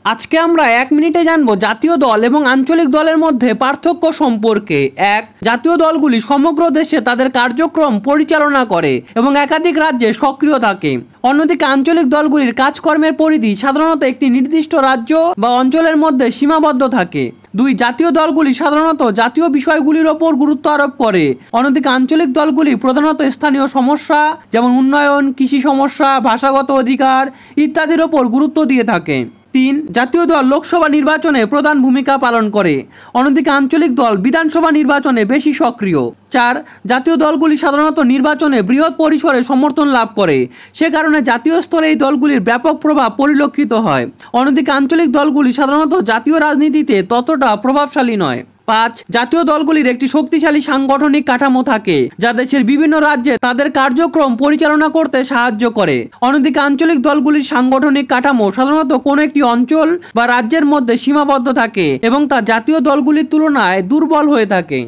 আজকে আমরা 1 মিনিটে জানবো জাতীয় দল এবং আঞ্চলিক দলের মধ্যে পার্থক্য সম্পর্কে। জাতীয় দলগুলি সমগ্র দেশে তাদের কার্যক্রম পরিচালনা করে এবং একাধিক রাজ্যে সক্রিয় থাকে। অন্যদিকে আঞ্চলিক দলগুলির কাজকর্মের পরিধি সাধারণত একটি নির্দিষ্ট রাজ্য বা অঞ্চলের মধ্যে সীমাবদ্ধ থাকে। জাতীয় দলগুলি সাধারণত জাতীয় বিষয়গুলির ওপর গুরুত্ব আরোপ করে, অন্যদিকে আঞ্চলিক দলগুলি প্রধানত স্থানীয় সমস্যা যেমন উন্নয়ন, কৃষি সমস্যা, ভাষাগত অধিকার ইত্যাদির ওপর গুরুত্ব দিয়ে থাকে। জাতীয় দল লোকসভা নির্বাচনে প্রধান ভূমিকা পালন করে, অন্যদিকে আঞ্চলিক দল বিধানসভা নির্বাচনে বেশি সক্রিয়। জাতীয় দলগুলি সাধারণত নির্বাচনে বৃহৎ পরিসরে সমর্থন লাভ করে, সে কারণে জাতীয় স্তরে এই দলগুলির ব্যাপক প্রভাব পরিলক্ষিত হয়। অন্যদিকে আঞ্চলিক দলগুলি সাধারণত জাতীয় রাজনীতিতে ততটা প্রভাবশালী নয়। জাতীয় দলগুলির একটি শক্তিশালী সাংগঠনিক কাঠামো থাকে যা দেশের বিভিন্ন রাজ্যে তাদের কার্যক্রম পরিচালনা করতে সাহায্য করে। অন্যদিকে আঞ্চলিক দলগুলির সাংগঠনিক কাঠামো সাধারণত কোনো একটি অঞ্চল বা রাজ্যের মধ্যে সীমাবদ্ধ থাকে এবং তা জাতীয় দলগুলির তুলনায় দুর্বল হয়ে থাকে।